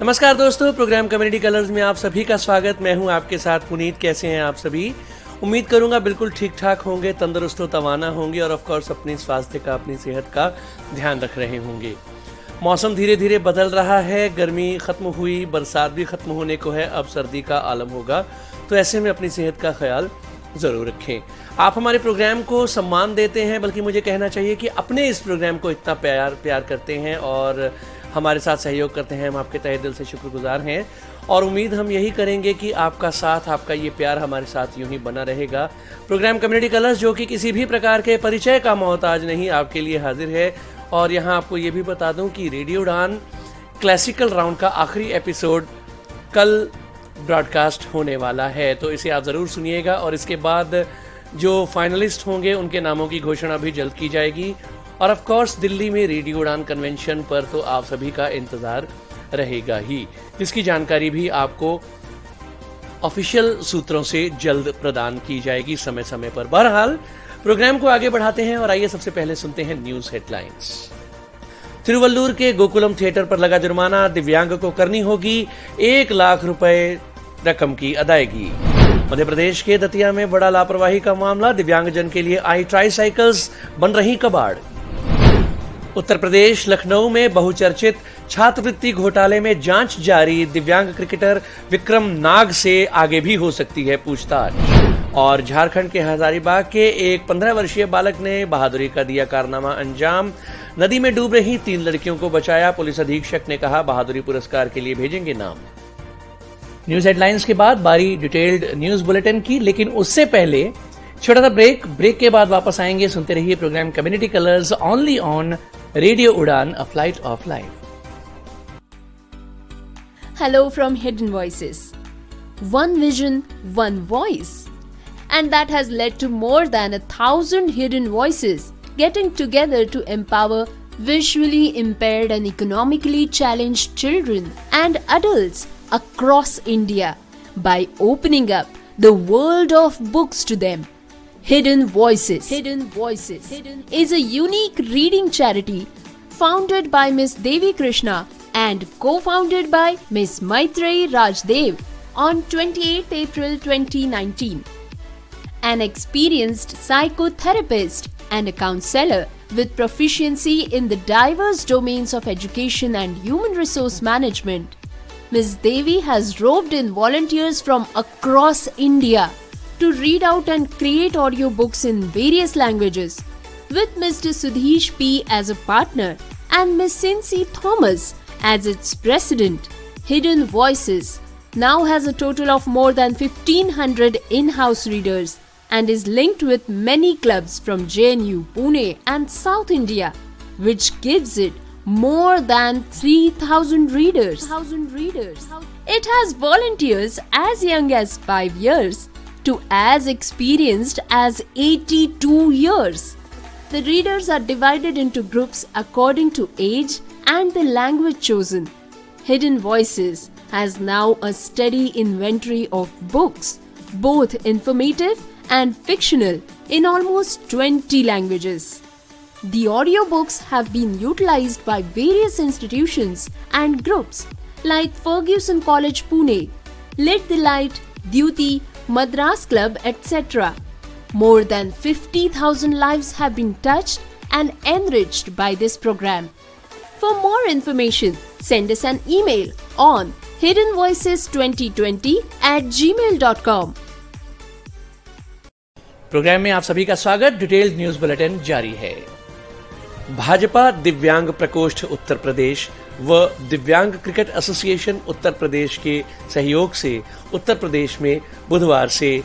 नमस्कार दोस्तों, programme community colours में आप सभी का स्वागत। मैं हूं आपके साथ पुनीत। कैसे हैं आप सभी? उम्मीद करूंगा बिल्कुल ठीक ठाक होंगे, तंदुरुस्त तवाना होंगे और ऑफ कोर्स अपनी स्वास्थ्य का, अपनी सेहत का ध्यान रख रहे होंगे। मौसम धीरे धीरे बदल रहा है, गर्मी खत्म हुई, बरसात भी खत्म होने को है, अब सर्दी का आलम होगा, तो ऐसे में अपनी सेहत का ख्याल ज़रूर रखें। आप हमारे प्रोग्राम को सम्मान देते हैं, बल्कि मुझे कहना चाहिए कि अपने इस प्रोग्राम को इतना प्यार करते हैं और हमारे साथ सहयोग करते हैं। हम आपके तहे दिल से शुक्रगुजार हैं और उम्मीद हम यही करेंगे कि आपका साथ, आपका ये प्यार हमारे साथ यूं ही बना रहेगा। प्रोग्राम कम्युनिटी कलर्स, जो कि किसी भी प्रकार के परिचय का मोहताज नहीं, आपके लिए हाजिर है। और यहाँ आपको ये भी बता दूं कि रेडियो उड़ान क्लासिकल राउंड का आखिरी एपिसोड कल ब्रॉडकास्ट होने वाला है, तो इसे आप ज़रूर सुनिएगा। और इसके बाद जो फाइनलिस्ट होंगे उनके नामों की घोषणा भी जल्द की जाएगी। और ऑफ कोर्स दिल्ली में रेडियो उड़ान कन्वेंशन पर तो आप सभी का इंतज़ार रहेगा ही, जिसकी जानकारी भी आपको ऑफिशियल सूत्रों से जल्द प्रदान की जाएगी समय समय पर। बहरहाल प्रोग्राम को आगे बढ़ाते हैं और आइए सबसे पहले सुनते हैं न्यूज़ हेडलाइंस। तिरुवल्लुर के गोकुलम थिएटर पर लगा जुर्माना, दिव्यांग को करनी होगी 1 लाख रुपए रकम की अदायगी। मध्य प्रदेश के दतिया में बड़ा लापरवाही का मामला, दिव्यांगजन के लिए आई ट्राईसाइकिल्स बन रही कबाड़। उत्तर प्रदेश लखनऊ में बहुचर्चित छात्रवृत्ति घोटाले में जांच जारी, दिव्यांग क्रिकेटर विक्रम नाग से आगे भी हो सकती है पूछताछ। और झारखंड के हजारीबाग के एक 15 वर्षीय बालक ने बहादुरी का दिया कारनामा अंजाम, नदी में डूब रही 3 लड़कियों को बचाया। पुलिस अधीक्षक ने कहा बहादुरी पुरस्कार के लिए भेजेंगे नाम। न्यूज हेडलाइंस के बाद बारी डिटेल्ड न्यूज बुलेटिन की, लेकिन उससे पहले छोटा सा ब्रेक के बाद वापस आएंगे। सुनते रहिए programme community colours only on radio Udaan, a flight of life. Hello from Hidden Voices. One vision, one voice. And that has led to more than 1,000 hidden voices getting together to empower visually impaired and economically challenged children and adults across India by opening up the world of books to them. Hidden Voices is a unique reading charity founded by Miss Devi Krishna and co-founded by Miss Maitreyi Rajdev on 28 April 2019. An experienced psychotherapist and a counselor with proficiency in the diverse domains of education and human resource management, Ms. Devi has roped in volunteers from across India to read out and create audiobooks in various languages. With Mr. Sudhish P. as a partner and Ms. Cincy Thomas as its president, Hidden Voices now has a total of more than 1,500 in-house readers and is linked with many clubs from JNU, Pune and South India, which gives it more than 3,000 readers. It has volunteers as young as 5 years to as experienced as 82 years. The readers are divided into groups according to age and the language chosen. Hidden Voices has now a steady inventory of books, both informative and fictional, in almost 20 languages. The audiobooks have been utilized by various institutions and groups like Fergusson College Pune, Lit the Light, Duty, Madras Club, etc. More than 50,000 lives have been touched and enriched by this program. For more information, send us an email on hiddenvoices2020@gmail.com. Programme में आप सभी का स्वागत। Detailed news bulletin जारी है। भाजपा दिव्यांग प्रकोष्ठ उत्तर प्रदेश व दिव्यांग क्रिकेट एसोसिएशन उत्तर प्रदेश के सहयोग से उत्तर प्रदेश में बुधवार से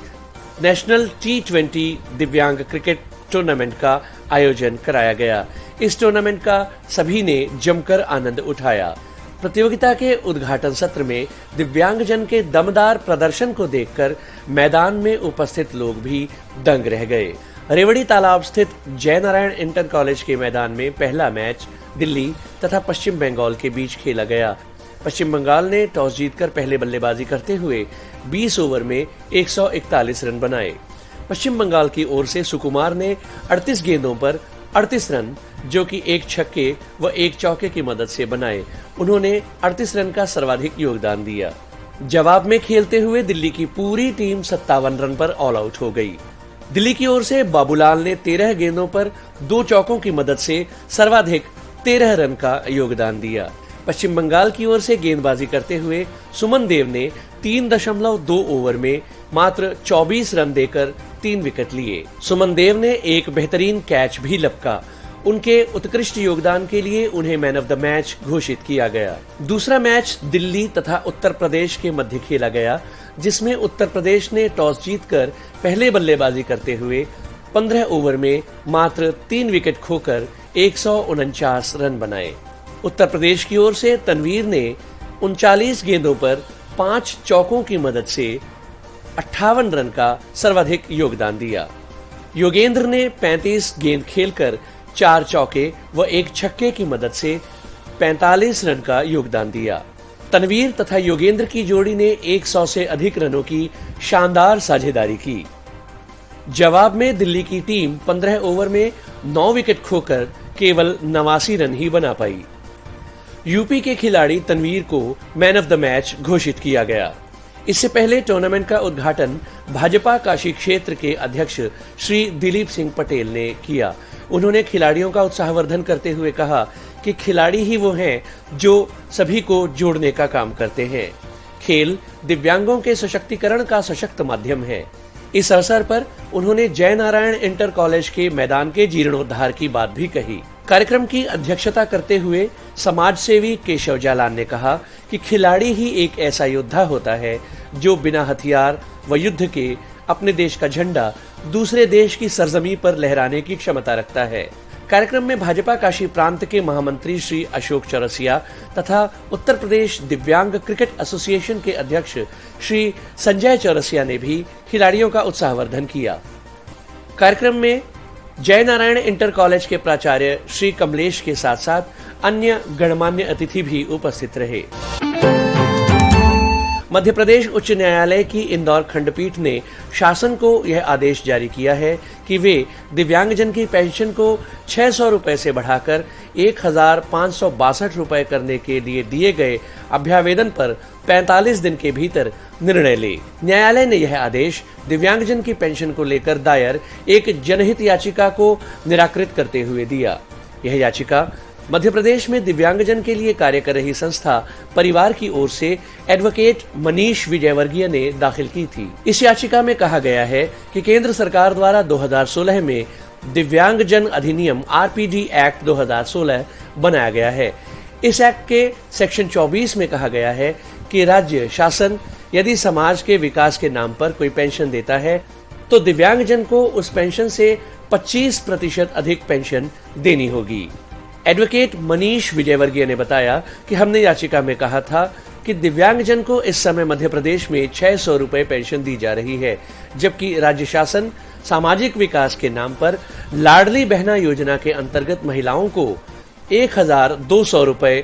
नेशनल T20 दिव्यांग क्रिकेट टूर्नामेंट का आयोजन कराया गया। इस टूर्नामेंट का सभी ने जमकर आनंद उठाया। प्रतियोगिता के उद्घाटन सत्र में दिव्यांगजन के दमदार प्रदर्शन को देखकर मैदान में उपस्थित लोग भी दंग रह गए। रेवड़ी तालाब स्थित जयनारायण इंटर कॉलेज के मैदान में पहला मैच दिल्ली तथा पश्चिम बंगाल के बीच खेला गया। पश्चिम बंगाल ने टॉस जीतकर पहले बल्लेबाजी करते हुए 20 ओवर में 141 रन बनाए। पश्चिम बंगाल की ओर से सुकुमार ने 38 गेंदों पर 38 रन जो कि एक छक्के व एक चौके की मदद से बनाए। उन्होंने 38 रन का सर्वाधिक योगदान दिया। जवाब में खेलते हुए दिल्ली की पूरी टीम 57 रन पर ऑल आउट हो गई। दिल्ली की ओर से बाबूलाल ने 13 गेंदों पर 2 चौकों की मदद से सर्वाधिक 13 रन का योगदान दिया। पश्चिम बंगाल की ओर से गेंदबाजी करते हुए सुमन देव ने 3.2 ओवर में मात्र 24 रन देकर 3 विकेट लिए। सुमन देव ने एक बेहतरीन कैच भी लपका। उनके उत्कृष्ट योगदान के लिए उन्हें मैन ऑफ द मैच घोषित किया गया। दूसरा मैच दिल्ली तथा उत्तर प्रदेश के मध्य खेला गया, जिसमें उत्तर प्रदेश ने टॉस जीतकर पहले बल्लेबाजी करते हुए 15 ओवर में मात्र 3 विकेट खोकर 149 रन बनाए। उत्तर प्रदेश की ओर से तनवीर ने 39 गेंदों पर 5 चौकों की मदद से 58 रन का सर्वाधिक योगदान दिया। योगेंद्र ने 35 गेंद खेलकर 4 चौके व 1 छक्के की मदद से 45 रन का योगदान दिया। तनवीर तथा योगेंद्र की जोड़ी ने 100 से अधिक रनों की शानदार साझेदारी की। जवाब में दिल्ली की टीम 15 ओवर में 9 विकेट खोकर केवल 89 रन ही बना पाई। यूपी के खिलाड़ी तनवीर को मैन ऑफ द मैच घोषित किया गया। इससे पहले टूर्नामेंट का उद्घाटन भाजपा काशी क्षेत्र के अध्यक्ष श्री दिलीप सिंह पटेल ने किया। उन्होंने खिलाड़ियों का उत्साहवर्धन करते हुए कहा कि खिलाड़ी ही वो हैं जो सभी को जोड़ने का काम करते हैं। खेल दिव्यांगों के सशक्तिकरण का सशक्त माध्यम है। इस अवसर पर उन्होंने जय नारायण इंटर कॉलेज के मैदान के जीर्णोद्धार की बात भी कही। कार्यक्रम की अध्यक्षता करते हुए समाज सेवी केशव जालान ने कहा कि खिलाड़ी ही एक ऐसा योद्धा होता है जो बिना हथियार व युद्ध के अपने देश का झंडा दूसरे देश की सरजमी पर लहराने की क्षमता रखता है। कार्यक्रम में भाजपा काशी प्रांत के महामंत्री श्री अशोक चौरसिया तथा उत्तर प्रदेश दिव्यांग क्रिकेट एसोसिएशन के अध्यक्ष श्री संजय चौरसिया ने भी खिलाड़ियों का उत्साहवर्धन किया। कार्यक्रम में जय नारायण इंटर कॉलेज के प्राचार्य श्री कमलेश के साथ साथ अन्य गणमान्य अतिथि भी उपस्थित रहे। मध्य प्रदेश उच्च न्यायालय की इंदौर खंडपीठ ने शासन को यह आदेश जारी किया है कि वे दिव्यांगजन की पेंशन को 600 रुपए से बढ़ाकर 1,562 रुपए करने के लिए दिए गए अभ्यावेदन पर 45 दिन के भीतर निर्णय ले। न्यायालय ने यह आदेश दिव्यांगजन की पेंशन को लेकर दायर एक जनहित याचिका को निराकृत करते हुए दिया। यह याचिका मध्य प्रदेश में दिव्यांगजन के लिए कार्य कर रही संस्था परिवार की ओर से एडवोकेट मनीष विजयवर्गीय ने दाखिल की थी। इस याचिका में कहा गया है कि केंद्र सरकार द्वारा 2016 में दिव्यांगजन अधिनियम आरपीडी एक्ट 2016 बनाया गया है। इस एक्ट के सेक्शन 24 में कहा गया है कि राज्य शासन यदि समाज के विकास के नाम पर कोई पेंशन देता है तो दिव्यांगजन को उस पेंशन से 25% अधिक पेंशन देनी होगी। एडवोकेट मनीष विजयवर्गीय ने बताया कि हमने याचिका में कहा था कि दिव्यांगजन को इस समय मध्य प्रदेश में 600 रुपए पेंशन दी जा रही है, जबकि राज्य शासन सामाजिक विकास के नाम पर लाडली बहना योजना के अंतर्गत महिलाओं को 1,200 रुपए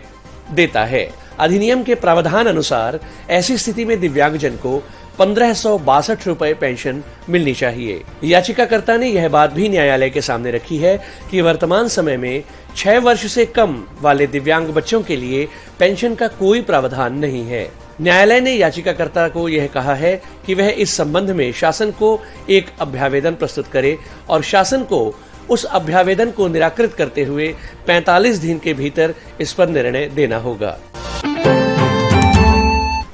देता है। अधिनियम के प्रावधान अनुसार ऐसी स्थिति में दिव्यांगजन को 1,562 रुपए पेंशन मिलनी चाहिए। याचिकाकर्ता ने यह बात भी न्यायालय के सामने रखी है कि वर्तमान समय में 6 वर्ष से कम वाले दिव्यांग बच्चों के लिए पेंशन का कोई प्रावधान नहीं है। न्यायालय ने याचिकाकर्ता को यह कहा है कि वह इस संबंध में शासन को एक अभ्यावेदन प्रस्तुत करे और शासन को उस अभ्यावेदन को निराकृत करते हुए 45 दिन के भीतर इस पर निर्णय देना होगा।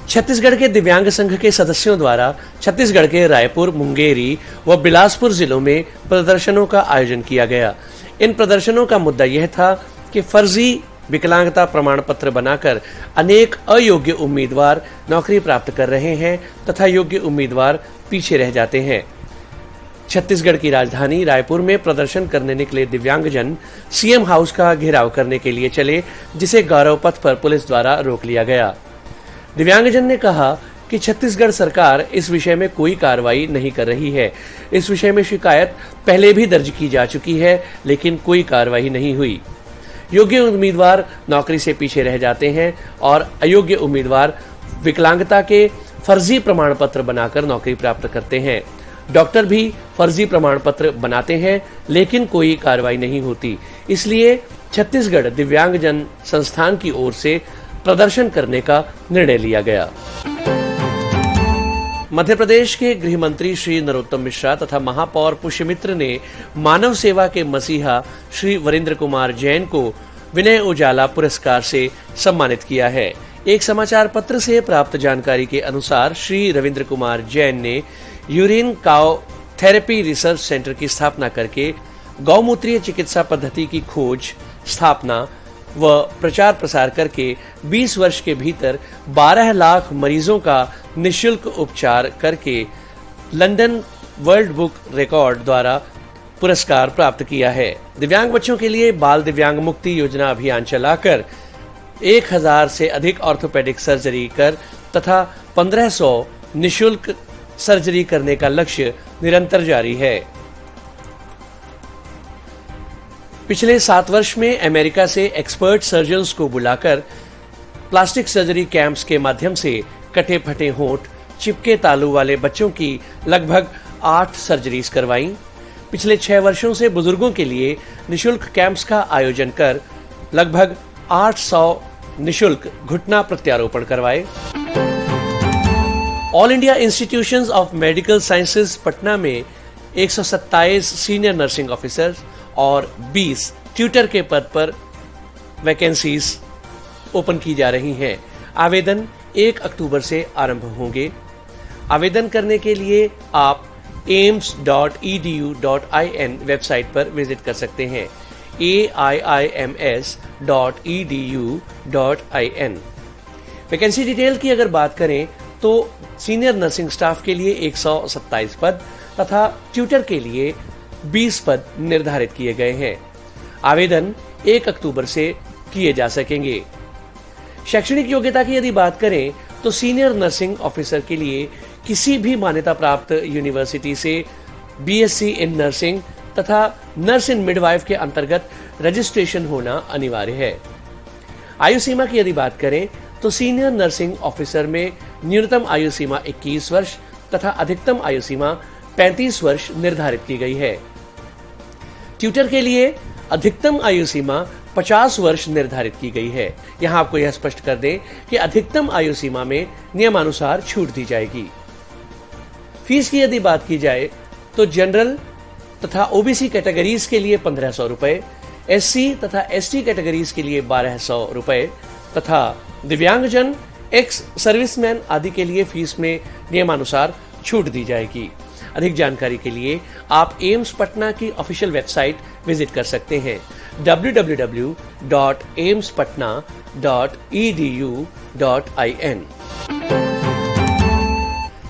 छत्तीसगढ़ के दिव्यांग संघ के सदस्यों द्वारा छत्तीसगढ़ के रायपुर, मुंगेरी व बिलासपुर जिलों में प्रदर्शनों का आयोजन किया गया। इन प्रदर्शनों का मुद्दा यह था कि फर्जी विकलांगता प्रमाण पत्र बनाकर अनेक अयोग्य उम्मीदवार नौकरी प्राप्त कर रहे हैं तथा योग्य उम्मीदवार पीछे रह जाते हैं। छत्तीसगढ़ की राजधानी रायपुर में प्रदर्शन करने निकले दिव्यांगजन सीएम हाउस का घेराव करने के लिए चले, जिसे गौरव पथ पर पुलिस द्वारा रोक लिया गया। दिव्यांगजन ने कहा कि छत्तीसगढ़ सरकार इस विषय में कोई कार्रवाई नहीं कर रही है। इस विषय में शिकायत पहले भी दर्ज की जा चुकी है, लेकिन कोई कार्रवाई नहीं हुई। योग्य उम्मीदवार नौकरी से पीछे रह जाते हैं और अयोग्य उम्मीदवार विकलांगता के फर्जी प्रमाण पत्र बनाकर नौकरी प्राप्त करते हैं। डॉक्टर भी फर्जी प्रमाण पत्र बनाते हैं लेकिन कोई कार्रवाई नहीं होती। इसलिए छत्तीसगढ़ दिव्यांगजन संस्थान की ओर से प्रदर्शन करने का निर्णय लिया गया। मध्य प्रदेश के गृह मंत्री श्री नरोत्तम मिश्रा तथा महापौर पुष्यमित्र ने मानव सेवा के मसीहा श्री वरिंद्र कुमार जैन को विनय उजाला पुरस्कार से सम्मानित किया है। एक समाचार पत्र से प्राप्त जानकारी के अनुसार श्री रविंद्र कुमार जैन ने urine cow therapy research centre की स्थापना करके गौमूत्रीय चिकित्सा पद्धति की खोज, स्थापना व प्रचार प्रसार करके 20 वर्ष के भीतर 12 लाख मरीजों का निःशुल्क उपचार करके लंदन वर्ल्ड बुक रिकॉर्ड द्वारा पुरस्कार प्राप्त किया है। दिव्यांग बच्चों के लिए बाल दिव्यांग मुक्ति योजना अभियान चलाकर 1000 से अधिक ऑर्थोपेडिक सर्जरी कर तथा 1500 निःशुल्क सर्जरी करने का लक्ष्य निरंतर जारी है। पिछले 7 वर्ष में अमेरिका से एक्सपर्ट सर्जन्स को बुलाकर प्लास्टिक सर्जरी कैंप्स के माध्यम से कटे फटे होंठ, चिपके तालू वाले बच्चों की लगभग 8 सर्जरीज करवाई। पिछले 6 वर्षों से बुजुर्गों के लिए निःशुल्क कैंप्स का आयोजन कर लगभग 800 निःशुल्क घुटना प्रत्यारोपण करवाए। All India institutions of medical sciences Patna में 127 सीनियर नर्सिंग ऑफिसर्स और 20 ट्यूटर के पद पर वैकेंसीज ओपन की जा रही हैं। आवेदन 1 अक्टूबर से आरंभ होंगे। आवेदन करने के लिए आप aims.edu.in वेबसाइट पर विजिट कर सकते हैं, aiims.edu.in। वैकेंसी डिटेल की अगर बात करें तो सीनियर नर्सिंग स्टाफ के लिए 127 पद तथा ट्यूटर के लिए 20 पद निर्धारित किए गए हैं। आवेदन 1 अक्टूबर से किए जा सकेंगे। शैक्षणिक योग्यता की यदि बात करें तो सीनियर नर्सिंग ऑफिसर के लिए किसी भी मान्यता प्राप्त यूनिवर्सिटी से बीएससी इन नर्सिंग तथा नर्स इन मिडवाइफ के अंतर्गत रजिस्ट्रेशन होना अनिवार्य है। आयु सीमा की यदि बात करें तो सीनियर नर्सिंग ऑफिसर में न्यूनतम आयु सीमा 21 वर्ष तथा अधिकतम आयु सीमा 35 वर्ष निर्धारित की गई है। ट्यूटर के लिए अधिकतम आयु सीमा 50 वर्ष निर्धारित की गई है। यहां आपको यह स्पष्ट कर दें कि अधिकतम आयु सीमा में नियमानुसार छूट दी जाएगी। फीस की यदि बात की जाए तो जनरल तथा ओबीसी कैटेगरीज के लिए 1500 रुपए, एससी तथा एसटी कैटेगरीज के लिए 1200 रुपए तथा दिव्यांगजन, एक्स सर्विसमैन आदि के लिए फीस में नियमानुसार छूट दी जाएगी। अधिक जानकारी के लिए आप एम्स पटना की ऑफिशियल वेबसाइट विजिट कर सकते हैं www.aimspatna.edu.in।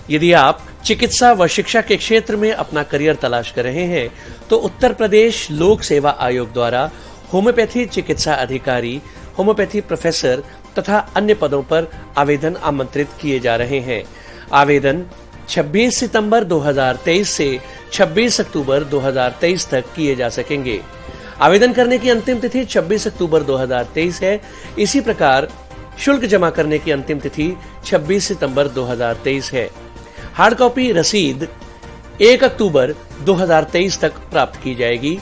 यदि आप चिकित्सा व शिक्षा के क्षेत्र में अपना करियर तलाश कर रहे हैं तो उत्तर प्रदेश लोक सेवा आयोग द्वारा होम्योपैथी चिकित्सा अधिकारी, होम्योपैथी प्रोफेसर तथा अन्य पदों पर आवेदन आमंत्रित किए जा रहे हैं। आवेदन 26 सितंबर 2023 से 26 अक्टूबर 2023 तक किए जा सकेंगे। आवेदन करने की अंतिम तिथि 26 अक्टूबर 2023 है। इसी प्रकार शुल्क जमा करने की अंतिम तिथि 26 सितंबर 2023 है। हार्ड कॉपी रसीद 1 अक्टूबर 2023 तक प्राप्त की जाएगी।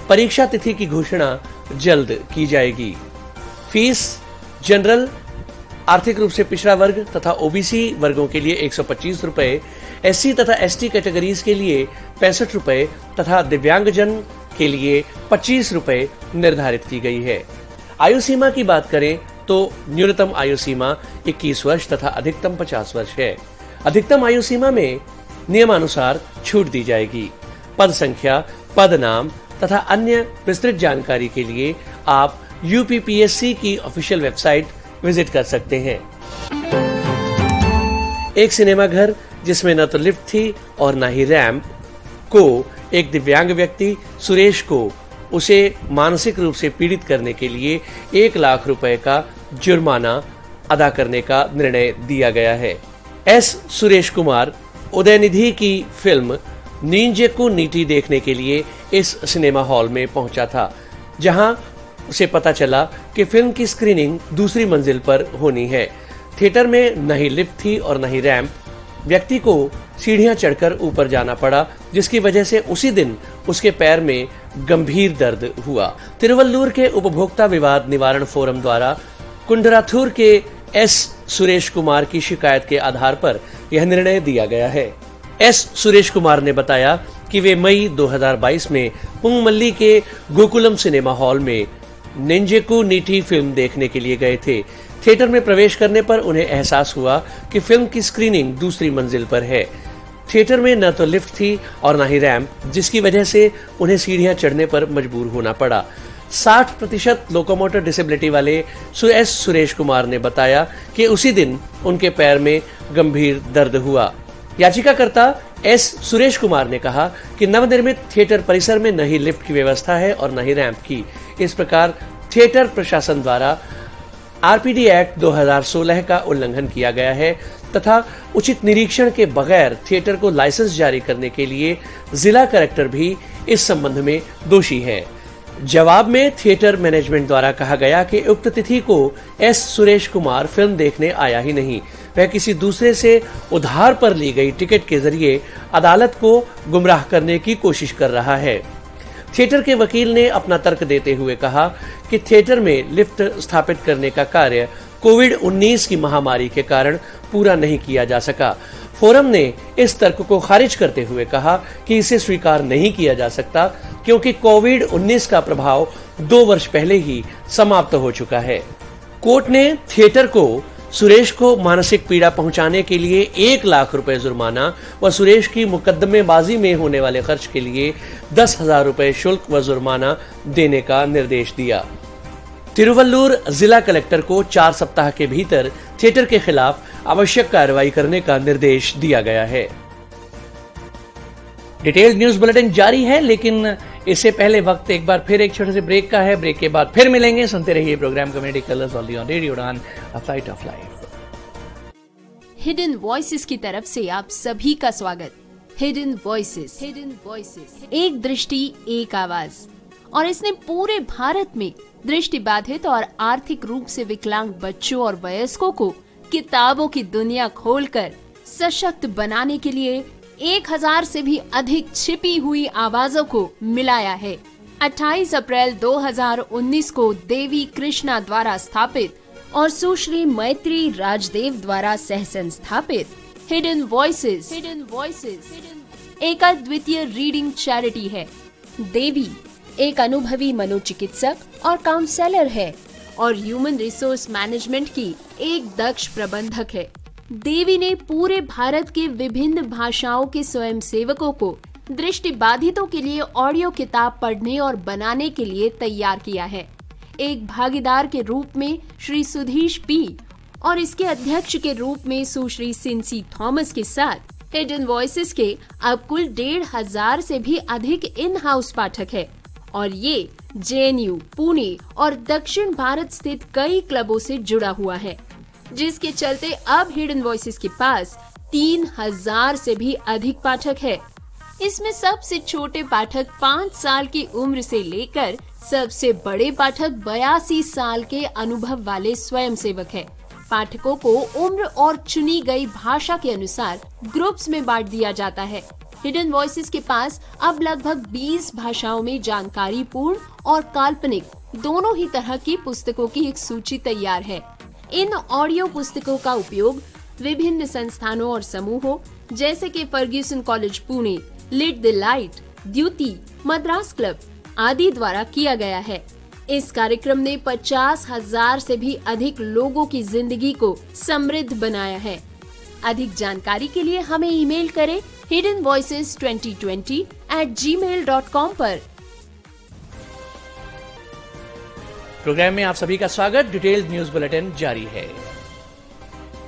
परीक्षा तिथि की घोषणा जल्द की जाएगी। फीस जनरल, आर्थिक रूप से पिछड़ा वर्ग तथा ओबीसी वर्गों के लिए 125 रुपए, एससी तथा एसटी कैटेगरीज के लिए 65 रुपए तथा दिव्यांगजन के लिए 25 रुपए निर्धारित की गई है। आयु सीमा की बात करें तो न्यूनतम आयु सीमा 21 वर्ष तथा अधिकतम 50 वर्ष है। अधिकतम आयु सीमा में नियमानुसार छूट दी जाएगी। पद संख्या, पद नाम तथा अन्य विस्तृत जानकारी के लिए आप यूपीपीएससी की ऑफिशियल वेबसाइट विजिट कर सकते हैं। एक सिनेमा घर जिसमें न तो लिफ्ट थी और न ही रैंप को एक दिव्यांग व्यक्ति सुरेश को उसे मानसिक रूप से पीड़ित करने के लिए 1 लाख रुपए का जुर्माना अदा करने का निर्णय दिया गया है। एस सुरेश कुमार उदयनिधि की फिल्म नींजेकू नीति देखने के लिए इस सिनेमा हॉल में पहुंचा था, जहां उसे पता चला कि फिल्म की स्क्रीनिंग दूसरी मंजिल पर होनी है। थिएटर में न ही लिफ्ट थी और न ही रैंप। व्यक्ति को सीढ़ियां चढ़कर ऊपर जाना पड़ा, जिसकी वजह से उसी दिन उसके पैर में गंभीर दर्द हुआ। तिरुवल्लुर के उपभोक्ता विवाद निवारण फोरम द्वारा कुंडराथुर के एस सुरेश कुमार की शिकायत के आधार पर यह निर्णय दिया गया है। एस सुरेश कुमार ने बताया कि वे मई 2022 में पुंगमल्ली के गोकुलम सिनेमा हॉल में नेंजेकू नीटी फिल्म देखने के लिए गए थे। थिएटर में प्रवेश करने पर उन्हें एहसास हुआ कि फिल्म की स्क्रीनिंग दूसरी मंजिल पर है। थिएटर में न तो लिफ्ट थी और न ही रैंप, जिसकी वजह से उन्हें सीढ़ियां चढ़ने पर मजबूर होना पड़ा। 60% लोकोमोटर डिसेबिलिटी वाले एस सुरेश कुमार ने बताया कि उसी दिन उनके पैर में गंभीर दर्द हुआ। याचिकाकर्ता एस सुरेश कुमार ने कहा कि नवनिर्मित थिएटर परिसर में न ही लिफ्ट की व्यवस्था है और न ही रैंप की। इस प्रकार थिएटर प्रशासन द्वारा आरपीडी एक्ट 2016 का उल्लंघन किया गया है तथा उचित निरीक्षण के बगैर थिएटर को लाइसेंस जारी करने के लिए जिला कलेक्टर भी इस संबंध में दोषी है। जवाब में थिएटर मैनेजमेंट द्वारा कहा गया कि उक्त तिथि को एस सुरेश कुमार फिल्म देखने आया ही नहीं, वह किसी दूसरे से उधार पर ली गई टिकट के जरिए अदालत को गुमराह करने की कोशिश कर रहा है। थिएटर के वकील ने अपना तर्क देते हुए कहा कि थिएटर में लिफ्ट स्थापित करने का कार्य कोविड-19 की महामारी के कारण पूरा नहीं किया जा सका। फोरम ने इस तर्क को खारिज करते हुए कहा कि इसे स्वीकार नहीं किया जा सकता क्योंकि कोविड-19 का प्रभाव 2 वर्ष पहले ही समाप्त हो चुका है। कोर्ट ने थिएटर को सुरेश को मानसिक पीड़ा पहुंचाने के लिए 1 लाख रुपए जुर्माना व सुरेश की मुकदमेबाजी में होने वाले खर्च के लिए 10,000 रुपए शुल्क व जुर्माना देने का निर्देश दिया। तिरुवल्लुर जिला कलेक्टर को 4 सप्ताह के भीतर थिएटर के खिलाफ आवश्यक कार्रवाई करने का निर्देश दिया गया है। डिटेल्ड न्यूज बुलेटिन जारी है, लेकिन इससे पहले वक्त एक बार फिर एक छोटे से ब्रेक का है। ब्रेक के बाद फिर मिलेंगे। सुनते रहिए programme community colours on radio Udaan, a flight of life. Hidden voices की तरफ से आप सभी का स्वागत। हिडन वॉइसेस, एक दृष्टि एक आवाज, और इसने पूरे भारत में दृष्टिबाधित और आर्थिक रूप से विकलांग बच्चों और वयस्कों को किताबों की दुनिया खोलकर सशक्त बनाने के लिए 1000 से भी अधिक छिपी हुई आवाजों को मिलाया है। 28 अप्रैल 2019 को देवी कृष्णा द्वारा स्थापित और सुश्री मैत्री राजदेव द्वारा सह संस्थापित हिडन वॉइसेस एक अद्वितीय रीडिंग चैरिटी है। देवी एक अनुभवी मनोचिकित्सक और काउंसलर है और ह्यूमन रिसोर्स मैनेजमेंट की एक दक्ष प्रबंधक है। देवी ने पूरे भारत के विभिन्न भाषाओं के स्वयंसेवकों को दृष्टिबाधितों के लिए ऑडियो किताब पढ़ने और बनाने के लिए तैयार किया है। एक भागीदार के रूप में श्री सुधीश पी और इसके अध्यक्ष के रूप में सुश्री सिंसी थॉमस के साथ हिडन वॉइसेस के अब कुल 1,500 से भी अधिक इन हाउस पाठक है और ये जेएनयू, पुणे और दक्षिण भारत स्थित कई क्लबों से जुड़ा हुआ है, जिसके चलते अब हिडन वॉइसेस के पास 3,000 से भी अधिक पाठक है। इसमें सबसे छोटे पाठक 5 साल की उम्र से लेकर सबसे बड़े पाठक 82 साल के अनुभव वाले स्वयंसेवक है। पाठकों को उम्र और चुनी गई भाषा के अनुसार ग्रुप्स में बांट दिया जाता है। हिडन वॉइसेस के पास अब लगभग 20 भाषाओं में जानकारी पूर्ण और काल्पनिक दोनों ही तरह की पुस्तकों की एक सूची तैयार है। इन ऑडियो पुस्तकों का उपयोग विभिन्न संस्थानों और समूहों जैसे कि Fergusson college Pune, lit the light, Dyuti, Madras club आदि द्वारा किया गया है। इस कार्यक्रम ने 50,000 से भी अधिक लोगों की जिंदगी को समृद्ध बनाया है। अधिक जानकारी के लिए हमें ईमेल करें hiddenvoices2020@gmail.com पर। प्रोग्राम में आप सभी का स्वागत। डिटेल्ड न्यूज बुलेटिन जारी है।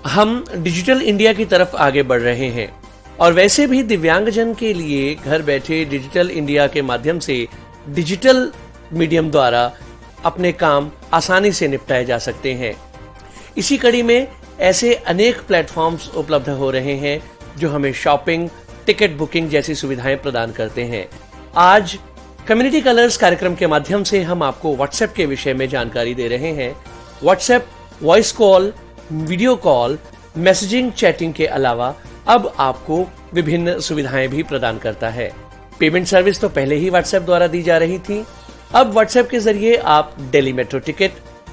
हम डिजिटल इंडिया की तरफ आगे बढ़ रहे हैं और वैसे भी दिव्यांगजन के लिए घर बैठे डिजिटल इंडिया के माध्यम से डिजिटल मीडियम द्वारा अपने काम आसानी से निपटाए जा सकते हैं। इसी कड़ी में ऐसे अनेक प्लेटफॉर्म्स उपलब्ध हो रहे हैं जो हमें शॉपिंग, टिकट बुकिंग जैसी सुविधाएं प्रदान करते हैं। आज कम्युनिटी कलर्स कार्यक्रम के माध्यम से हम आपको व्हाट्सएप के विषय में जानकारी दे रहे हैं। WhatsApp voice call, video call, messaging, chatting के अलावा अब आपको विभिन्न सुविधाएं भी प्रदान करता है। पेमेंट सर्विस तो पहले ही व्हाट्सएप द्वारा दी जा रही थी। अब व्हाट्सएप के जरिए आप दिल्ली मेट्रो टिकट,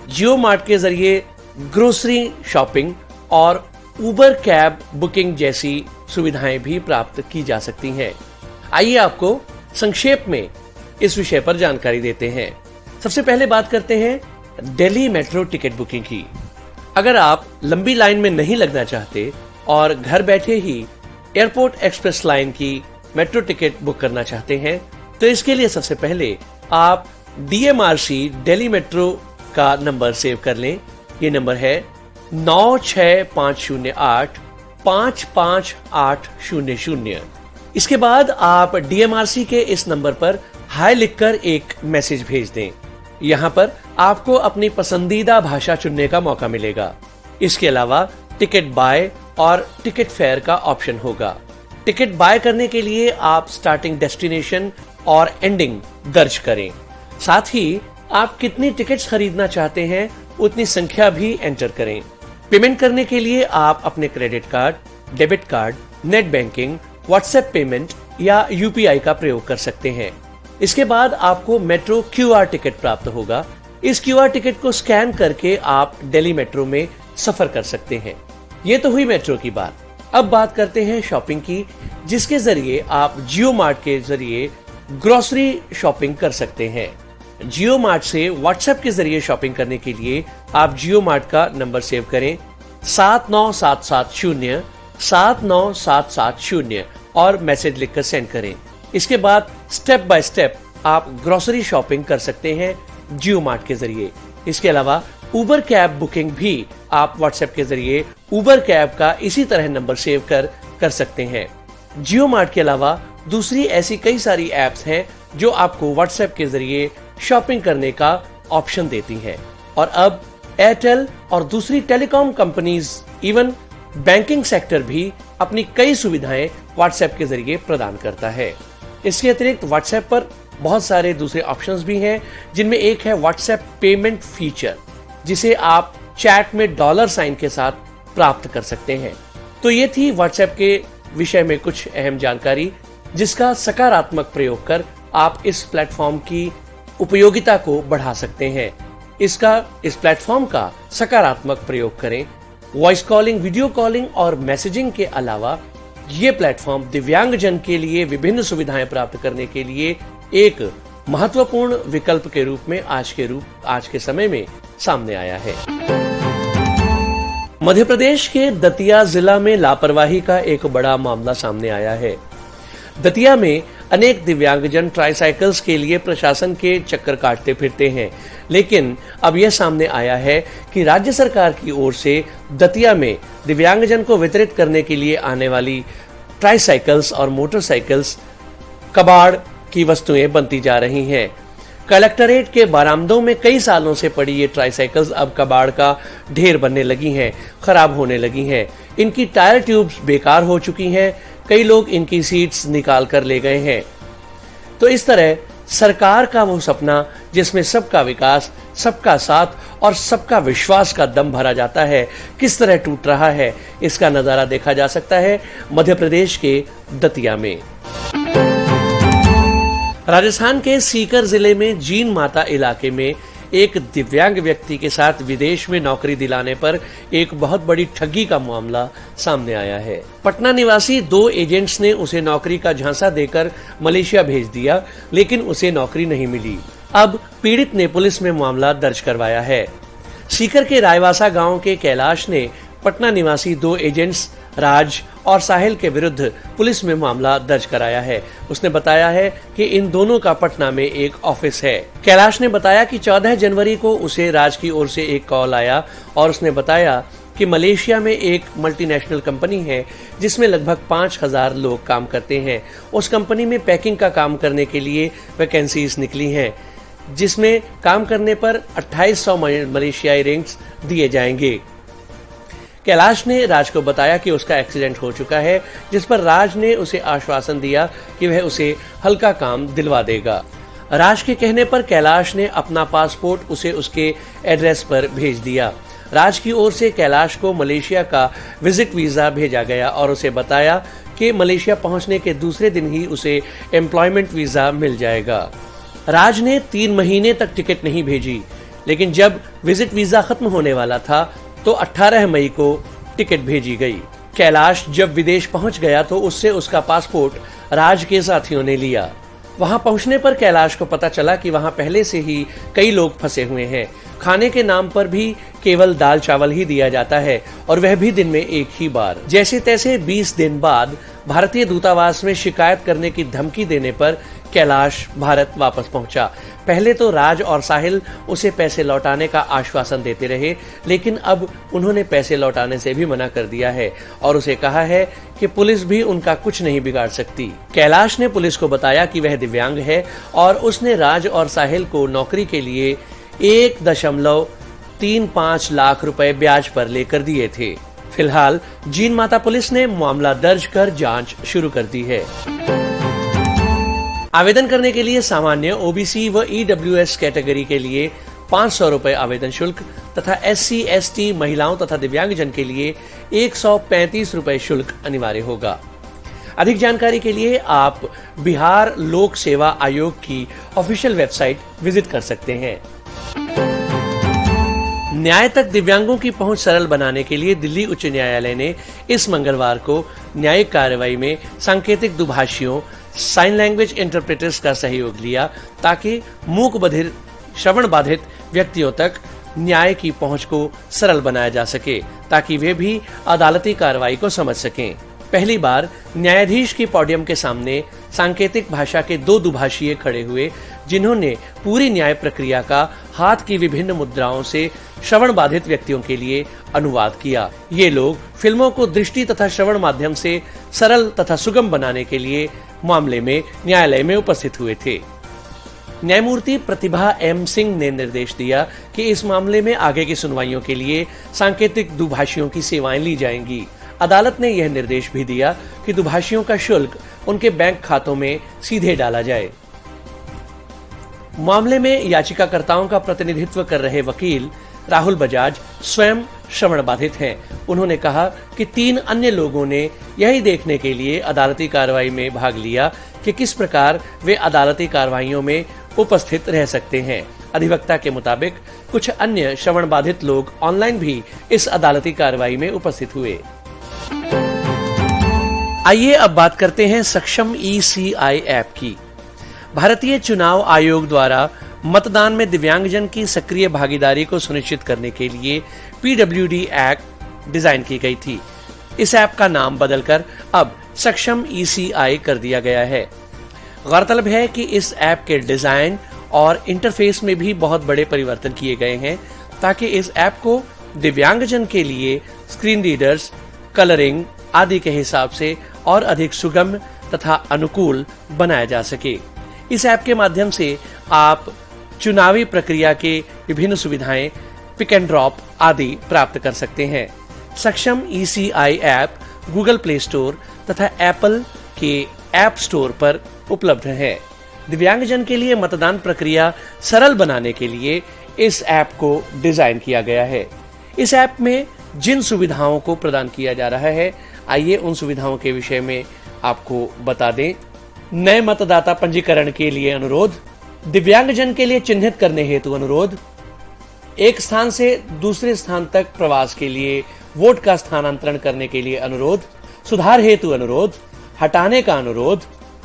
जियो मार्ट के जरिए ग्रोसरी शॉपिंग और उबर कैब बुकिंग जैसी सुविधाएं भी प्राप्त की जा सकती हैं। आइए आपको संक्षेप में इस विषय पर जानकारी देते हैं। सबसे पहले बात करते हैं दिल्ली मेट्रो टिकट बुकिंग की। अगर आप लंबी लाइन में नहीं लगना चाहते और घर बैठे ही एयरपोर्ट एक्सप्रेस लाइन की मेट्रो टिकट बुक करना चाहते हैं, तो इसके लिए सबसे पहले आप DMRC दिल्ली मेट्रो का नंबर सेव कर लें। ये नंबर है 96508 55800। इसके बाद आप DMRC के इस नंबर पर हाय लिखकर एक मैसेज भेज दें। यहाँ पर आपको अपनी पसंदीदा भाषा चुनने का मौका मिलेगा। इसके अलावा टिकट बाय और टिकट फेयर का ऑप्शन होगा। टिकट बाय करने के लिए आप स्टार्टिंग डेस्टिनेशन और एंडिंग दर्ज करें। साथ ही आप कितनी टिकट्स खरीदना चाहते हैं उतनी संख्या भी एंटर करें। पेमेंट करने के लिए आप अपने credit card, debit card, net banking, WhatsApp payment या UPI का प्रयोग कर सकते हैं। इसके बाद आपको मेट्रो QR टिकट प्राप्त होगा। इस QR टिकट को स्कैन करके आप दिल्ली मेट्रो में सफर कर सकते हैं। ये तो हुई मेट्रो की बात। अब बात करते हैं शॉपिंग की, जिसके जरिए आप जियो मार्ट के जरिए ग्रोसरी शॉपिंग कर सकते हैं। जियो मार्ट से व्हाट्सएप के जरिए शॉपिंग करने के लिए आप जियो मार्ट का नंबर सेव करें 79770 79770 और मैसेज लिखकर सेंड करें। इसके बाद स्टेप बाय स्टेप आप ग्रोसरी शॉपिंग कर सकते हैं जियो मार्ट के जरिए। इसके अलावा उबर कैब बुकिंग भी आप व्हाट्सएप के जरिए उबर कैब का इसी तरह नंबर सेव कर सकते हैं। जियो मार्ट के अलावा दूसरी ऐसी कई सारी एप्स हैं जो आपको व्हाट्सएप के जरिए शॉपिंग करने का ऑप्शन देती हैं। और अब एयरटेल और दूसरी telecom companies, even banking sector भी अपनी कई सुविधाएं व्हाट्सएप के जरिए प्रदान करता है। इसके अतिरिक्त व्हाट्सएप पर बहुत सारे दूसरे ऑप्शंस भी हैं, जिनमें एक है व्हाट्सएप पेमेंट फीचर, जिसे आप चैट में $साइन के साथ प्राप्त कर सकते हैं। तो ये थी व्हाट्सएप के विषय में कुछ अहम जानकारी, जिसका सकारात्मक प्रयोग कर आप इस प्लेटफॉर्म की उपयोगिता को बढ़ा सकते हैं। इस प्लेटफॉर्म का सकारात्मक प्रयोग करें। वॉइस कॉलिंग, वीडियो कॉलिंग और मैसेजिंग के अलावा ये प्लेटफॉर्म दिव्यांगजन के लिए विभिन्न सुविधाएं प्राप्त करने के लिए एक महत्वपूर्ण विकल्प के रूप में आज के समय में सामने आया है। मध्य प्रदेश के दतिया जिला में लापरवाही का एक बड़ा मामला सामने आया है। दतिया में अनेक दिव्यांगजन ट्राईसाइकिल्स के लिए प्रशासन के चक्कर काटते फिरते हैं, लेकिन अब यह सामने आया है कि राज्य सरकार की ओर से दतिया में दिव्यांगजन को वितरित करने के लिए आने वाली ट्राईसाइकिल्स और मोटरसाइकिल्स कबाड़ की वस्तुएं बनती जा रही हैं। कलेक्टरेट के बरामदों में कई सालों से पड़ी ये ट्राईसाइकिल्स अब कबाड़ का ढेर बनने लगी हैं, खराब होने लगी हैं। इनकी टायर ट्यूब्स बेकार हो चुकी हैं, कई लोग इनकी सीट्स निकाल कर ले गए हैं। तो इस तरह सरकार का वो सपना जिसमें सबका विकास, सबका साथ और सबका विश्वास का दम भरा जाता है, किस तरह टूट रहा है, इसका नजारा देखा जा सकता है मध्य प्रदेश के दतिया में। राजस्थान के सीकर जिले में जीन माता इलाके में एक दिव्यांग व्यक्ति के साथ विदेश में नौकरी दिलाने पर एक बहुत बड़ी ठगी का मामला सामने आया है। पटना निवासी 2 एजेंट्स ने उसे नौकरी का झांसा देकर मलेशिया भेज दिया, लेकिन उसे नौकरी नहीं मिली। अब पीड़ित ने पुलिस में मामला दर्ज करवाया है। सीकर के रायवासा गांव के कैलाश ने पटना निवासी 2 एजेंट्स राज और साहिल के विरुद्ध पुलिस में मामला दर्ज कराया है। उसने बताया है कि इन दोनों का पटना में एक ऑफिस है। कैलाश ने बताया कि 14 जनवरी को उसे राज की ओर से एक कॉल आया और उसने बताया कि मलेशिया में एक मल्टीनेशनल कंपनी है जिसमें लगभग 5000 लोग काम करते हैं। उस कंपनी में पैकिंग का काम करने के लिए वैकेंसीज निकली हैं, जिसमें काम करने पर 2800 मलेशियाई रिंग्स दिए जाएंगे। कैलाश ने राज को बताया कि उसका एक्सीडेंट हो चुका है, जिस पर राज ने उसे आश्वासन दिया कि वह उसे हल्का काम दिलवा देगा। राज के कहने पर कैलाश ने अपना पासपोर्ट उसे उसके एड्रेस पर भेज दिया। राज की ओर से कैलाश को मलेशिया का विजिट वीजा भेजा गया और उसे बताया कि मलेशिया पहुंचने के दूसरे दिन ही उसे एम्प्लॉयमेंट वीजा मिल जाएगा। राज ने 3 महीने तक टिकट नहीं भेजी, लेकिन जब विजिट वीजा खत्म होने वाला था तो 18 मई को टिकट भेजी गई। कैलाश जब विदेश पहुंच गया तो उससे उसका पासपोर्ट राज के साथियों ने लिया। वहां पहुंचने पर कैलाश को पता चला कि वहां पहले से ही कई लोग फंसे हुए हैं। खाने के नाम पर भी केवल दाल चावल ही दिया जाता है और वह भी दिन में एक ही बार। जैसे तैसे 20 दिन बाद भारतीय दूतावास में शिकायत करने की धमकी देने पर कैलाश भारत वापस पहुंचा। पहले तो राज और साहिल उसे पैसे लौटाने का आश्वासन देते रहे, लेकिन अब उन्होंने पैसे लौटाने से भी मना कर दिया है और उसे कहा है कि पुलिस भी उनका कुछ नहीं बिगाड़ सकती। कैलाश ने पुलिस को बताया कि वह दिव्यांग है और उसने राज और साहिल को नौकरी के लिए 1.35 लाख रुपए ब्याज पर लेकर दिए थे। फिलहाल जीन माता पुलिस ने मामला दर्ज कर जांच शुरू कर दी है। आवेदन करने के लिए सामान्य, ओबीसी व ईडब्ल्यूएस कैटेगरी के लिए 500 रुपए आवेदन शुल्क तथा SC, ST महिलाओं तथा दिव्यांगजन के लिए 135 रुपए शुल्क अनिवार्य होगा। अधिक जानकारी के लिए आप बिहार लोक सेवा आयोग की ऑफिशियल वेबसाइट विजिट कर सकते हैं। न्याय तक दिव्यांगों की पहुंच सरल बनाने के लिए दिल्ली उच्च न्यायालय ने इस मंगलवार को न्यायिक कार्रवाई में सांकेतिक दुभाषियों, साइन लैंग्वेज इंटरप्रेटर्स का सहयोग लिया ताकि मूक बधिर श्रवण बाधित व्यक्तियों तक न्याय की पहुंच को सरल बनाया जा सके, ताकि वे भी अदालती कार्रवाई को समझ सकें। पहली बार न्यायाधीश की पोडियम के सामने सांकेतिक भाषा के 2 दुभाषीय खड़े हुए, जिन्होंने पूरी न्याय प्रक्रिया का हाथ की विभिन्न मुद्राओं से श्रवण बाधित व्यक्तियों के लिए अनुवाद किया। ये लोग फिल्मों को दृष्टि तथा श्रवण माध्यम से सरल तथा सुगम बनाने के लिए मामले में न्यायालय में उपस्थित हुए थे। न्यायमूर्ति प्रतिभा M सिंह ने निर्देश दिया कि इस मामले में आगे की सुनवाइयों के लिए सांकेतिक दुभाषियों की सेवाएं ली जाएंगी। अदालत ने यह निर्देश भी दिया कि दुभाषियों का शुल्क उनके बैंक खातों में सीधे डाला जाए। मामले में याचिकाकर्ताओं का प्रतिनिधित्व कर रहे वकील राहुल बजाज स्वयं श्रवण बाधित हैं। उन्होंने कहा कि 3 अन्य लोगों ने यही देखने के लिए अदालती कार्रवाई में भाग लिया कि किस प्रकार वे अदालती कार्रवाइयों में उपस्थित रह सकते हैं। अधिवक्ता के मुताबिक कुछ अन्य श्रवण बाधित लोग ऑनलाइन भी इस अदालती कार्रवाई में उपस्थित हुए। आइए अब बात करते हैं सक्षम ECI ऐप की। भारतीय चुनाव आयोग द्वारा मतदान में दिव्यांगजन की सक्रिय भागीदारी को सुनिश्चित करने के लिए PWD एक्ट डिजाइन की गई थी। इस ऐप का नाम बदलकर अब सक्षम ECI कर दिया गया है। गौरतलब है कि इस ऐप के डिजाइन और इंटरफेस में भी बहुत बड़े परिवर्तन किए गए हैं, ताकि इस ऐप को दिव्यांगजन के लिए स्क्रीन रीडर्स, कलरिंग आदि के हिसाब से और अधिक सुगम तथा अनुकूल बनाया जा सके। इस ऐप के माध्यम से आप चुनावी प्रक्रिया के विभिन्न सुविधाएं, पिक एंड ड्रॉप आदि प्राप्त कर सकते हैं। सक्षम ECI app Google play store तथा एप्पल के ऐप स्टोर पर उपलब्ध है। दिव्यांगजन के लिए मतदान प्रक्रिया सरल बनाने के लिए इस ऐप को डिजाइन किया गया है। इस ऐप में जिन सुविधाओं को प्रदान किया जा रहा है, आइए उन सुविधाओं के विषय में आपको बता दें। नए मतदाता पंजीकरण के लिए अनुरोध, दिव्यांगजन के लिए चिन्हित करने हेतु अनुरोध, एक स्थान से दूसरे स्थान तक प्रवास के लिए वोट का स्थानांतरण करने के लिए अनुरोध, सुधार हेतु अनुरोध, हटाने का अनुरोध,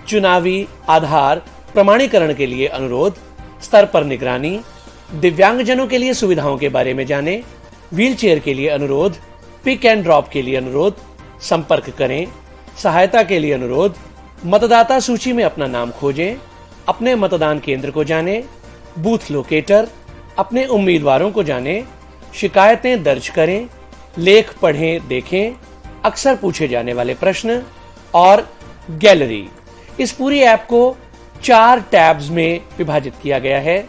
चुनावी आधार प्रमाणीकरण के लिए अनुरोध, स्तर पर निगरानी, दिव्यांगजनों के लिए सुविधाओं के बारे में जानें, व्हीलचेयर के लिए अनुरोध, पिक एंड ड्रॉप के लिए अनुरोध, संपर्क करें, सहायता के लिए अनुरोध, मतदाता सूची में अपना नाम खोजें, अपने मतदान केंद्र को जानें, बूथ लोकेटर, अपने उम्मीदवारों को जानें, शिकायतें दर्ज करें, लेख पढ़ें देखें, अक्सर पूछे जाने वाले प्रश्न और गैलरी। इस पूरी ऐप को 4 टैब्स में विभाजित किया गया है।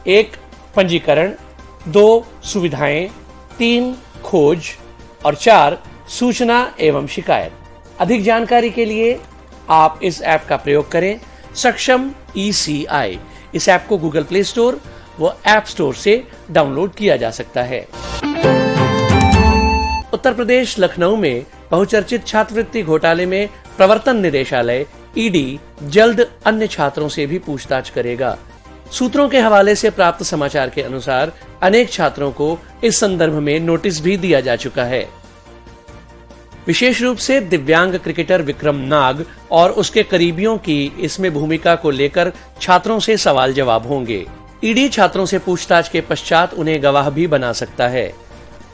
1 पंजीकरण, 2 सुविधाएं, 3 खोज और 4 सूचना एवं शिकायत। अधिक जानकारी के लिए आप इस ऐप का प्रयोग करें, सक्षम ECI। इस ऐप को गूगल प्ले स्टोर व ऐप स्टोर से डाउनलोड किया जा सकता है। उत्तर प्रदेश लखनऊ में बहुचर्चित छात्रवृत्ति घोटाले में प्रवर्तन निदेशालय ईडी जल्द अन्य छात्रों से भी पूछताछ करेगा। सूत्रों के हवाले से प्राप्त समाचार के अनुसार अनेक छात्रों को इस संदर्भ में नोटिस भी दिया जा चुका है। विशेष रूप से दिव्यांग क्रिकेटर विक्रम नाग और उसके करीबियों की इसमें भूमिका को लेकर छात्रों से सवाल जवाब होंगे। ईडी छात्रों से पूछताछ के पश्चात उन्हें गवाह भी बना सकता है।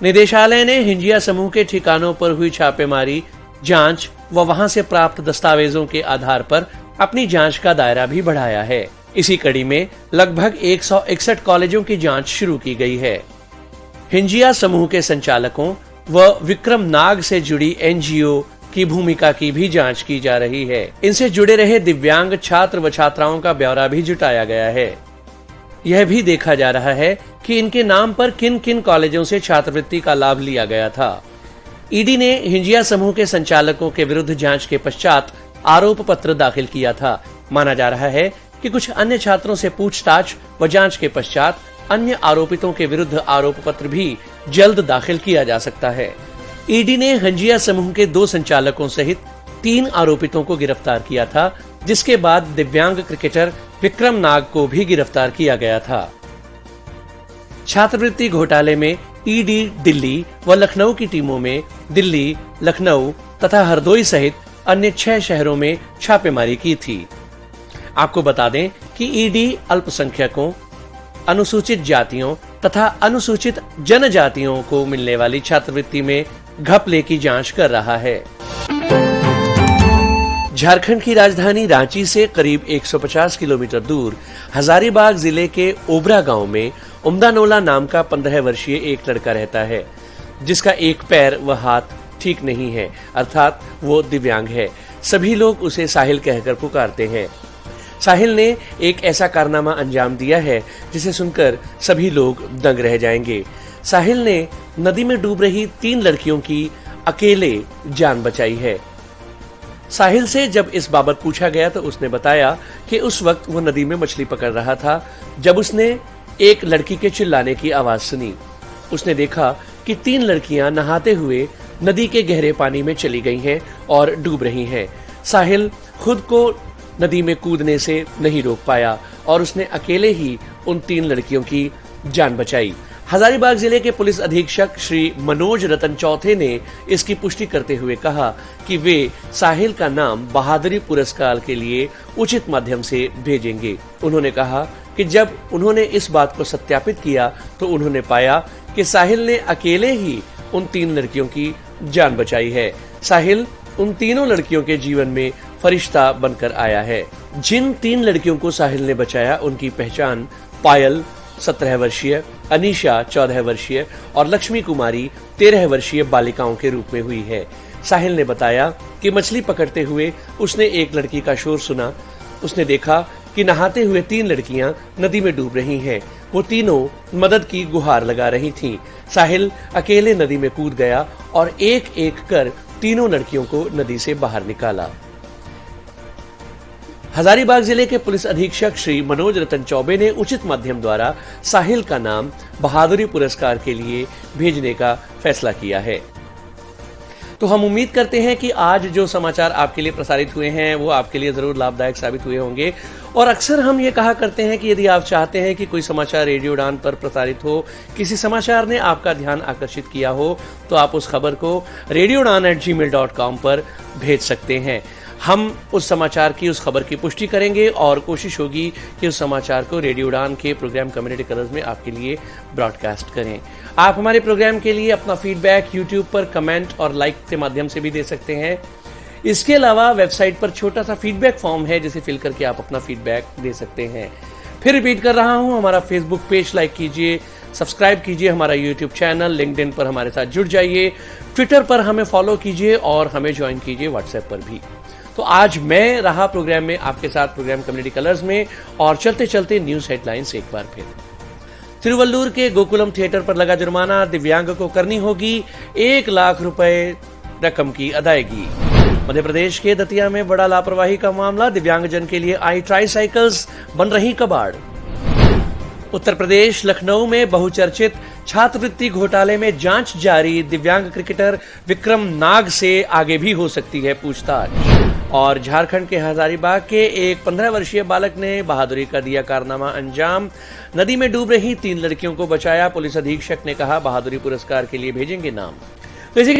निदेशालय ने हिंजिया समूह के ठिकानों पर हुई छापेमारी, जांच व वहां से प्राप्त दस्तावेजों के आधार पर अपनी जांच का दायरा भी बढ़ाया है। इसी कड़ी में लगभग 161 कॉलेजों की जांच शुरू की गई है। हिंजिया समूह के संचालकों व विक्रम नाग से जुड़ी एनजीओ की भूमिका की भी जांच की जा रही है। इनसे जुड़े रहे दिव्यांग छात्र व छात्राओं का ब्यौरा भी जुटाया गया है। यह भी देखा जा रहा है कि इनके नाम पर किन किन कॉलेजों से छात्रवृत्ति का लाभ लिया गया था। ईडी ने हिंजिया समूह के संचालकों के विरुद्ध जांच के पश्चात आरोप पत्र दाखिल किया था। माना जा रहा है कि कुछ अन्य छात्रों से पूछताछ व जांच के पश्चात अन्य आरोपितों के विरुद्ध आरोप पत्र भी जल्द दाखिल किया जा सकता है। ईडी ने हिंजिया समूह के 2 संचालकों सहित 3 आरोपितों को गिरफ्तार किया था, जिसके बाद दिव्यांग क्रिकेटर विक्रम नाग को भी गिरफ्तार किया गया था। छात्रवृत्ति घोटाले में ईडी दिल्ली व लखनऊ की टीमों में दिल्ली, लखनऊ तथा हरदोई सहित अन्य 6 शहरों में छापेमारी की थी। आपको बता दें कि ईडी अल्पसंख्यकों, अनुसूचित जातियों तथा अनुसूचित जनजातियों को मिलने वाली छात्रवृत्ति में घपले की जांच कर रहा है। झारखंड की राजधानी रांची से करीब 150 किलोमीटर दूर हजारीबाग जिले के ओबरा गांव में उम्दानोला नाम का 15 वर्षीय एक लड़का रहता है, जिसका एक पैर व हाथ ठीक नहीं है, अर्थात वो दिव्यांग है। सभी लोग उसे साहिल कहकर पुकारते हैं। साहिल ने एक ऐसा कारनामा अंजाम दिया है जिसे सुनकर सभी लोग दंग रह जाएंगे। साहिल ने नदी में डूब रही 3 लड़कियों की अकेले जान बचाई है। साहिल से जब इस बाबत पूछा गया तो उसने बताया कि उस वक्त वो नदी में मछली पकड़ रहा था जब उसने एक लड़की के चिल्लाने की आवाज सुनी। उसने देखा कि 3 लड़कियां नहाते हुए नदी के गहरे पानी में चली गई हैं और डूब रही हैं। साहिल खुद को नदी में कूदने से नहीं रोक पाया और उसने अकेले ही उन 3 लड़कियों की जान बचाई। हजारीबाग जिले के पुलिस अधीक्षक श्री मनोज रतन चौथे ने इसकी पुष्टि करते हुए कहा कि वे साहिल का नाम बहादुरी पुरस्कार के लिए उचित माध्यम से भेजेंगे। उन्होंने कहा कि जब उन्होंने इस बात को सत्यापित किया तो उन्होंने पाया कि साहिल ने अकेले ही उन 3 लड़कियों की जान बचाई है। साहिल उन तीनों लड़कियों के जीवन में फरिश्ता बनकर आया है। जिन 3 लड़कियों को साहिल ने बचाया उनकी पहचान पायल 17 वर्षीय, अनीशा 14 वर्षीय और लक्ष्मी कुमारी 13 वर्षीय बालिकाओं के रूप में हुई है। साहिल ने बताया कि मछली पकड़ते हुए उसने एक लड़की का शोर सुना। उसने देखा कि नहाते हुए 3 लड़कियां नदी में डूब रही हैं। वो तीनों मदद की गुहार लगा रही थीं। साहिल अकेले नदी में कूद गया और एक एक कर तीनों लड़कियों को नदी से बाहर निकाला। हजारीबाग जिले के पुलिस अधीक्षक श्री मनोज रतन चौबे ने उचित माध्यम द्वारा साहिल का नाम बहादुरी पुरस्कार के लिए भेजने का फैसला किया है। तो हम उम्मीद करते हैं कि आज जो समाचार आपके लिए प्रसारित हुए हैं वो आपके लिए जरूर लाभदायक साबित हुए होंगे। और अक्सर हम ये कहा करते हैं कि यदि आप चाहते हैं कि कोई समाचार रेडियो उड़ान पर प्रसारित हो, किसी समाचार ने आपका ध्यान आकर्षित किया हो, तो आप उस खबर को radioudan@gmail.com पर भेज सकते हैं। हम उस समाचार की, उस खबर की पुष्टि करेंगे और कोशिश होगी कि उस समाचार को रेडियो उड़ान के प्रोग्राम कम्युनिटी कलर्स में आपके लिए ब्रॉडकास्ट करें। आप हमारे प्रोग्राम के लिए अपना फीडबैक यूट्यूब पर कमेंट और लाइक के माध्यम से भी दे सकते हैं। इसके अलावा वेबसाइट पर छोटा सा फीडबैक फॉर्म है जिसे फिल करके आप अपना फीडबैक दे सकते हैं। फिर रिपीट कर रहा हूं, हमारा फेसबुक पेज लाइक कीजिए, सब्सक्राइब कीजिए हमारा यूट्यूब चैनल, लिंक्डइन पर हमारे साथ जुड़ जाइए, ट्विटर पर हमें फॉलो कीजिए और हमें ज्वाइन कीजिए व्हाट्सएप पर भी। तो आज मैं रहा प्रोग्राम में आपके साथ प्रोग्राम कम्युनिटी कलर्स में, और चलते चलते न्यूज हेडलाइंस एक बार फिर। तिरुवल्लुर के गोकुलम थिएटर पर लगा जुर्माना, दिव्यांग को करनी होगी 1 लाख रुपए रकम की अदायगी। मध्य प्रदेश के दतिया में बड़ा लापरवाही का मामला, दिव्यांगजन के लिए आई ट्राईसाइकिल्स बन रही कबाड़। उत्तर प्रदेश लखनऊ में बहुचर्चित छात्रवृत्ति घोटाले में जांच जारी, दिव्यांग क्रिकेटर विक्रम नाग से आगे भी हो सकती है पूछताछ। और झारखंड के हजारीबाग के एक 15 वर्षीय बालक ने बहादुरी का दिया कारनामा अंजाम। नदी में डूब रही 3 लड़कियों को बचाया। पुलिस अधीक्षक ने कहा बहादुरी पुरस्कार के लिए भेजेंगे नाम। तो इसी